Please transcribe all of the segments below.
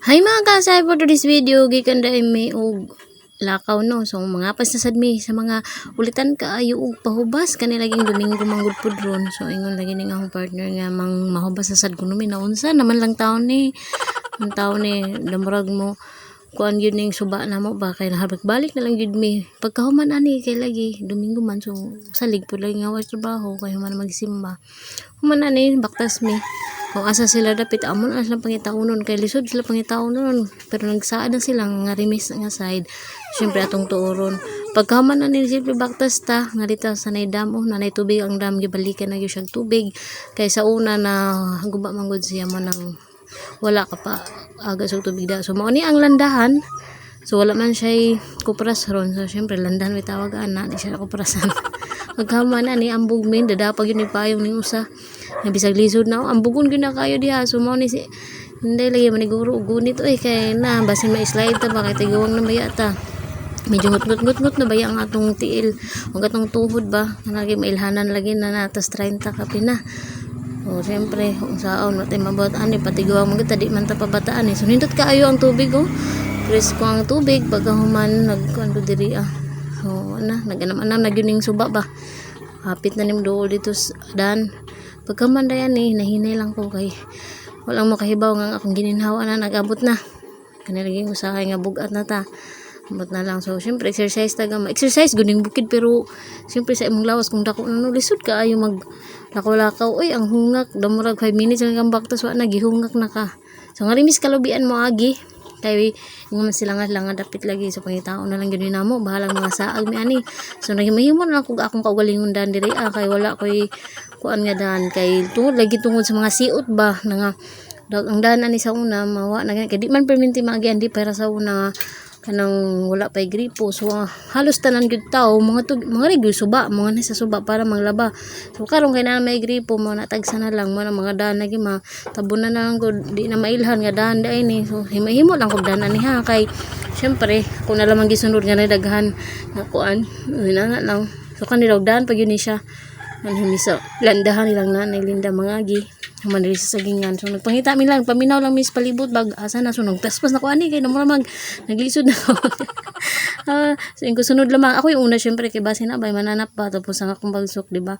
Hi mga kasay, for today's video gikan dai may og lakaw no. So mga pasasad mi sa mga ulitan kaayo og pahubas kani laging Domingo manggod pud ron. So ingon lagi ning akong partner nga mang mahubas sa sad kuno mi naunsa naman lang taon ni. Ang taon ni damrag mo kuan yun ning suba na mo ba kay balik na lang jud mi. Pagkahuman ani kay lagi Domingo man so salig pud lagi nga was trabaho kay human magsimba. Human ani baktas mi. Kung asa sila dapit amon as lang pangitaunon kay lisod sila pangitaunon pero nagsaad na sila nga rimis nga side syempre atong tuoron pagkaman na ni simple baktas ta nga dita sa nay dam nanay tubig ang dam gibalikan na gyud siyang tubig kay sa una na guba manggod siya man nang wala ka pa aga sa tubig da so mao ni ang landahan so wala man siya kupras ron so syempre landahan may tawag ana di siya kuprasan pagkaman na ni ambog min dadapag yun ni payong ning usa nga bisag lisod na ambugon gyud na kayo diha so mao ni si hindi lagi maniguro gunit oy kay na basin ma-slide ta ba kay tigawang na baya ta medyo ngut na baya ang atong tiil ug atong tuhod ba lagi mailhanan lagi na natas 30 ka pina o siyempre kung saon natay mabot ani patigawang mga di man ta pabataan so nindot kaayo ang tubig presko ang tubig pagkahuman nagkuan diri so naganam-anam na gyud ning suba ba hapit na nim dool dito dan pagkamandayan nahinay lang ko kay walang makahibaw nga akong gininhawa na nagabot na kanilaging usahay nga bugat na ta abot na lang so syempre exercise taga exercise guning bukid pero syempre sa imong lawas kung dako na lisod ka ayo mag lakaw-lakaw oy ang hungak damurag 5 minutes lang kang baktas wa na gihungak na ka so nga rimis kalubian mo agi kay nga sila nga dapit lagi sa pangitao na lang gyud namo bahala mga saag mi ani so nagimahimo na ako akong kaugalingon dan diri kay wala koy kuan nga dan kay tungod sa mga siot ba nga ang daan ani sa una mawa na kay di man perminti maagi andi para sa una kanang wala pay gripo so halos tanan gyud tao mga regular suba mga nasa suba para manglaba so karon kay na may gripo mo natagsa na lang mo mga daan lagi tabunan na lang gud di na mailhan nga daan dai ni so himahimo lang kog daan ani ha kay syempre kung na lamang gisunod nga daghan nga kuan na lang so kanila daan pag yun ni siya ang himisa landahan nilang nanay Linda mangagi man diri sa sagingan so nagpangita mi lang paminaw lang mis palibot bag asa na sunog taspas na ko ani kay namo mag naglisod na ako so yung sunod lamang ako yung una syempre kay base na bay mananap pa tapos ang akong bagsok di ba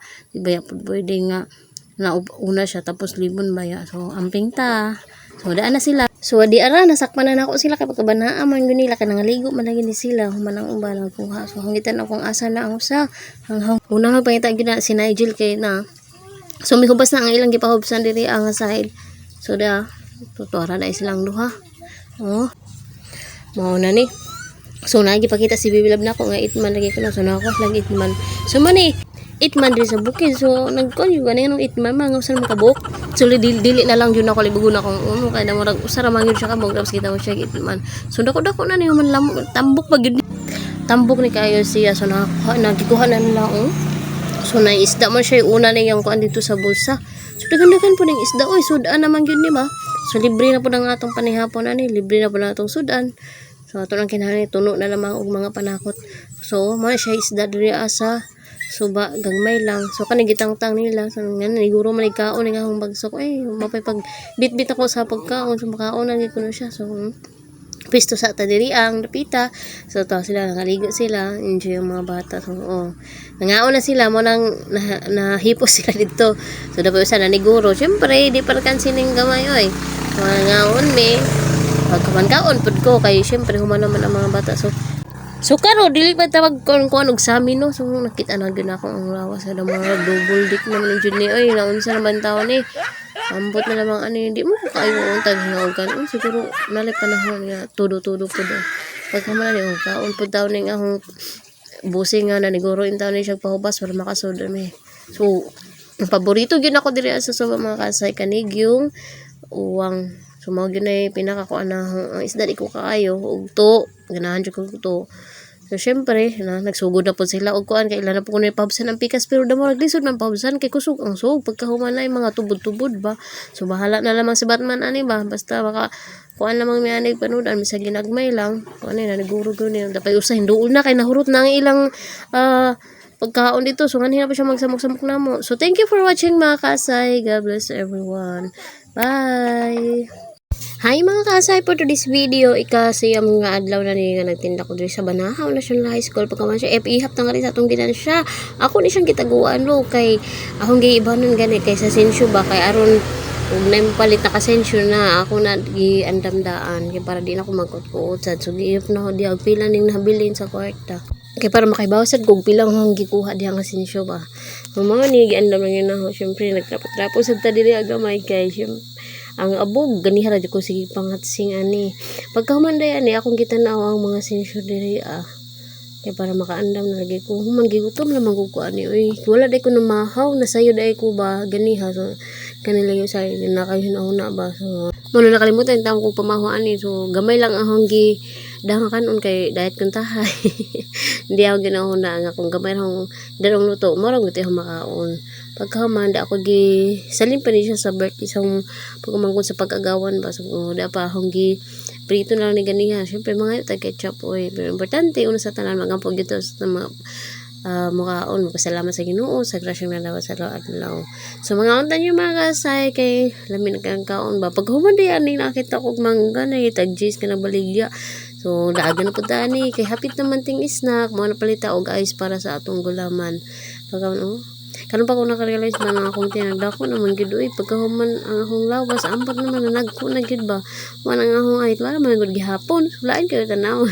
pwede nga na una siya tapos libon baya so amping ta so daan na sila so di ara nasakpan na ako sila kay pagkabanaa man gyud nila kay nangaligo man lagi ni sila human ang uban kuha so hangitan akong asa na ang usa ang una nga pangita gyud na si Nigel kay na so may hubas na ang ilang gipahubsan diri ang side so da tutuara na silang duha mao na ni so nagipakita si Bibilab na ko nga itman lagi ko na so nako lagi itman so mani itman diri sa bukid so nagkon yung ganun itman mga usan makabuk so dili na lang yun ako libugon akong kay na murag usara man yun siya kabog tapos kita mo siya itman so dako na ni man tambok pag yun tambok ni kayo siya so nagikuha na nila so na isda man siya una na yung kuan dito sa bulsa so dagan-dagan po ng isda oy sudan naman yun di ba so libre na po ng atong panihapon ani libre na po ng atong sudan so ato lang kinahanglan tuno na lamang og mga panakot so mo siya isda diri asa suba gagmay lang so kanigitang-tang nila so ngano siguro man ikaon nga akong bagsok mapay pag bit ako sa pagkaon so makaon na kuno siya so pisto sa diri ang napita so to sila nangaligo sila enjoy yung mga bata so nangaon na sila mo nang nahipos sila dito so dapat usa na ni guro syempre di pa kan sining gamay oy nangaon mi pagkaon pud ko kay syempre human naman ang mga bata so karo dili pa tawag kon og sami no so nakita na gyud ako ang lawas sa mga double dick naman jud ni oy naunsa naman taon ni ambot na lamang ani hindi mo kaayo untag hingaogan siguro nalay panahon nga tudo-tudo pud pagkaman ni kaon pud taon ning akong busing nga na niguro in taon ni siya pahubas para makasud mi so ang paborito gyud ako diri sa suba mga kasay kanig yung uwang so mao gyud ay pinakakuan na ang isda di ko kaayo ug to ganahan jud ko to so syempre nagsugod na po sila og kuan kay ilan na po kuno pabsan ang pikas pero damo naglisod man pabsan kay kusog ang sug pagkahuman na mga tubod-tubod ba so bahala na lamang si Batman ani ba basta baka kuan lamang mi ani panudan bisag ginagmay lang kuan na naguro ni dapat usay hinduol na kay nahurot na ang ilang pagkaon dito so ganina pa siya magsamok-samok namo so thank you for watching mga kasay god bless everyone bye. Hi mga kasay, for today's video, ikasi ang mga adlaw na niya nga nagtinda ko dito sa Banahaw National High School. Pagkaman siya, ihap na nga rin sa atong ginansya. Ako ni siyang kitaguan lo, kay akong giibanan gani, kay sa sensyo ba, kay aron ug na palit na kasensyo na, ako na giandamdaan, kay para di na ako magkutkuot. So, giihap na ako diag pila ning nabilin sa kwarta. Kay para makibawsad kog pilang hang gikuha diha nga sensyo ba. Mga ni giandam lang yun ako, syempre nagtrapos sa ta diri agamay kay syempre ang abog ganiha ra ko sige pangatsing ani pagkahumanday ani akong gitanaw ang mga sensyo diri kay para makaandam na lagi ko human gigutom naman ko ani uy wala day ko na mahaw nasayo day ko ba ganiha so kanila yung sa na kayo na ba so mo na nakalimutan taon ko pamaho ani so gamay lang ahong gi dahang kanon kay diet kong tahay hindi ako ginahuna nga kung gamay rong darong luto morong gito makaon pagkahuman da ako gi salin pa ni siya sa birthday sa pagkumangkon sa pag-agawan ba so da pa akong gi prito na lang ni ganiha syempre mga tag ketchup oy pero importante una sa tanan magampog gito sa mga mukaon magpasalamat sa Ginoo sa grasyang nadawa sa adlaw. So mga untan yung mga kasay kay lamin kang kaon ba pag humandi ani nakita ko mangga na tag jis ka na baligya. So daagan na pud ani kay hapit naman ting snack mo na palita og ice para sa atong gulaman. Pagkaon karon pa ko naka-realize ba nga akong tinagdako naman gid oy pagkahuman ang akong lawas ambot naman nagko na gid ba man ang akong ay wala man gud gihapon sulain kayo tanaw.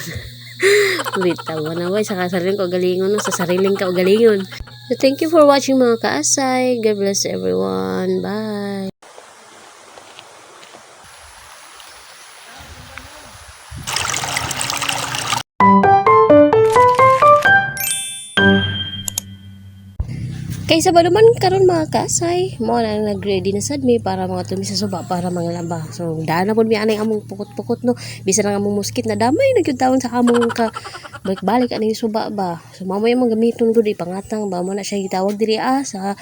Bitaw na way sa sariling ko galingon no sa sariling ka galingon. So thank you for watching mga kaasay. God bless everyone. Bye. Kaysa ba naman karon mga kasay, mo na nag-ready na sad mi para mga tumi sa suba para mga laba. So daan na pud mi anay among pukot-pukot no. Bisan ang among muskit na damay nagyud taon sa among ka balik-balik ani suba ba. So mamaya man gamiton gud ipangatang ba mo na siya gitawag diri sa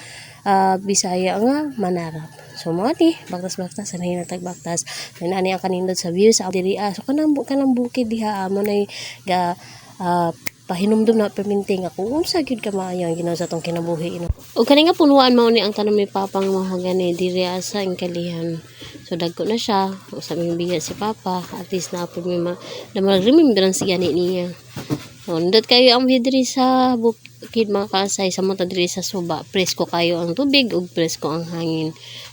Bisaya nga manarap. So mo ni baktas-baktas sa nahinatag-baktas. Ani ang kanindot sa view sa diri so kanang bukid diha mo nay ga pahinumdum na perminting ako unsa gyud ka maayo ang ginawa sa tong kinabuhi no. Ug kani nga punuan mao ni ang tanom ni papang mahogani diri sa Ingkalihan. So dagko na siya usa mi bigyan si papa at least na pud mi remembrance siya niya. So ndot kayo ang view diri sa bukid mga kasay sa monta diri sa suba presko kayo ang tubig ug presko ang hangin.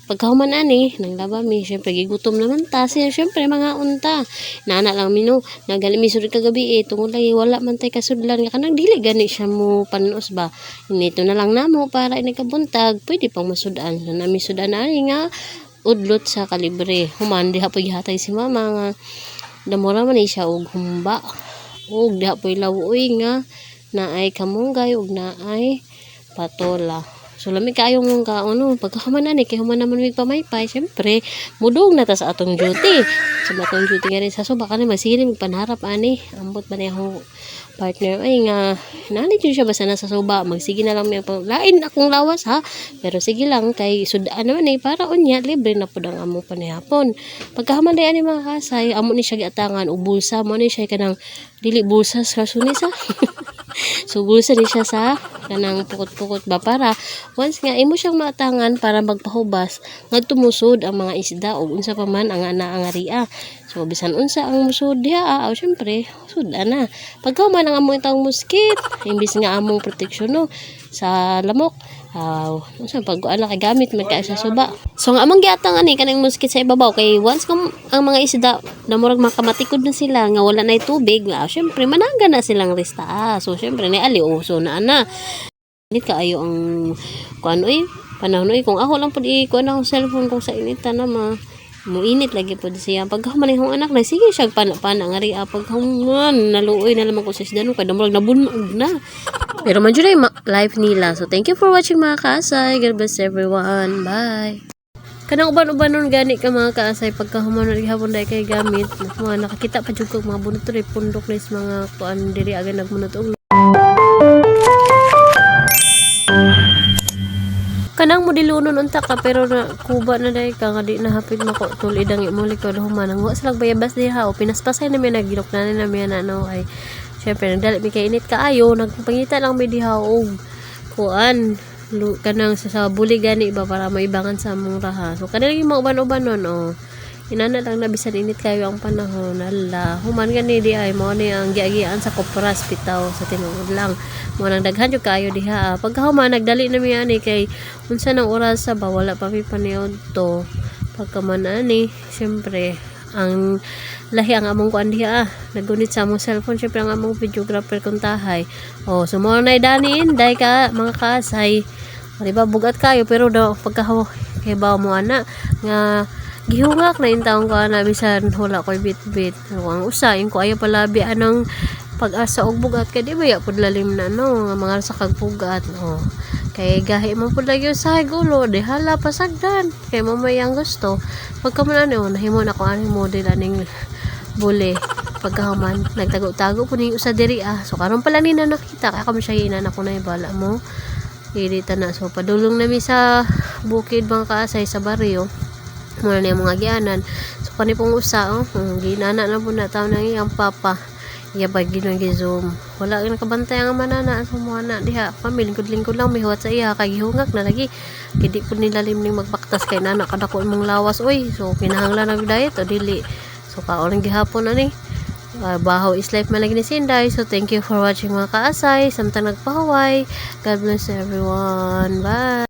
Pagkahuman ani nang laba mi syempre gigutom naman ta siya syempre mga unta nana lang mino nagali mi sud kagabi tungod lagi wala man tay kasudlan nga kanang dili gani siya mo panos ba inito na lang namo para ini kabuntag pwede pang masudan na nami sudan ani nga udlot sa kalibre human diha poy gihatay si mama nga damora man siya og humba og diha poy lawuy nga naay kamunggay og naay patola. So lami kayo mong kaano pagkahuman ani kay human naman mig pamaypay syempre mudong na ta sa atong duty. So atong duty nga rin sa suba kanang masiring panharap ani ambot ba ni akong partner ay nga nani jud siya basta nasa suba magsige na lang mi lain akong lawas ha pero sige lang kay sudan naman para unya libre na pud ang among panihapon. Pagkahuman day ani mga kasay amo ni siya giatangan og bulsa mo ni siya kanang dili bulsa sa sunisa. So bulsa ni siya sa kanang pukot-pukot ba para once nga imo siyang maatangan para magpahubas ngadto musod ang mga isda o unsa pa man ang anaangaria. So bisan unsa ang musod diha syempre sudan na. Pagkahuman ang among itang muskit imbis nga among proteksyon no sa lamok unsa pag-ana kay gamit man kay sa suba. So nga among giatang ani kanang muskit sa ibabaw kay once ang mga isda na murag makamatikod na sila nga wala nay tubig syempre managa na silang resta so syempre ni ali uso na ana init kaayo ang kuan panahon kung ako lang pud kuan ang cellphone ko sa inita na muinit lagi po siya pagkahuman yung anak na sige siya pana nga ri pagkahuman naluoy na lamang ko sa isda no kada murag nabunog na pero man jud life nila. So thank you for watching mga kaasay. God bless everyone. Bye. Kanang uban-ubanon gani ka mga kaasay pagkahuman ug hapon dai kay gamit mga nakakita pa jud kog mga bunot ri pundok na mga kuan diri aga nagmunot og kanang modilunon unta ka pero na kuba na dai ka nga di na hapit mako tulid ang imong likod human ang wa sila bayabas diha o pinaspasay na mi nagilok na mi ano ay syempre nagdali mi kay init kaayo nagpangita lang mi diha og kuan kanang sa buli gani ba para maibangan sa among raha so kanang mga uban-uban nun inana lang na bisan init kayo ang panahon. Ala, human gani di ay mo ni ang giagian sa Kopras bitaw sa tinuod lang. Mo nang daghan jud kayo diha. Pagka human nagdali na mi ani kay unsa nang oras sa ba wala pa mi paniod to. Pagka man ani, syempre ang lahi ang among kuan diha. Nagunit sa among cellphone syempre ang among videographer kung tahay. Oh, sumo na idanin dai ka mga kasay. Diba bugat kayo pero daw pagka kay ba mo ana nga gihungak na yung taong ko na bisan wala ko'y bit-bit. So, ang usain ko ayaw palabi anong pag-asa og bugat kay di ba ya pud lalim na no nga mga sa kagbugat no. Kay gahi mo pud lagi sa gulo di hala pasagdan kay mamay ang gusto. Pagka man ano nahimo na ko aning model aning bule pagkahuman nagtago-tago po ni usa diri So karon pala ni na nakita kay kamo siya inan ako na ibala mo. Irita na so padulong nami sa bukid mga kaasay sa baryo. Muna na yung mga gianan. So, kanipong usa, ginana na po na tao ng iyang papa. Iya ba ginag-zoom. Wala nakabantay ang manana. So, mga na, diha, lingkod-lingkod lang, may huwat sa iya, kagihungak na lagi. Kidi po nilalim ning magbaktas kay nana, kadako mong lawas, oy. So, kinahanglan ng diet, o dili. So, kaolang gihapon na ni. Bahaw is life malagi ni Sinday. So, thank you for watching mga kaasay. Samtang nagpahaway. God bless everyone. Bye!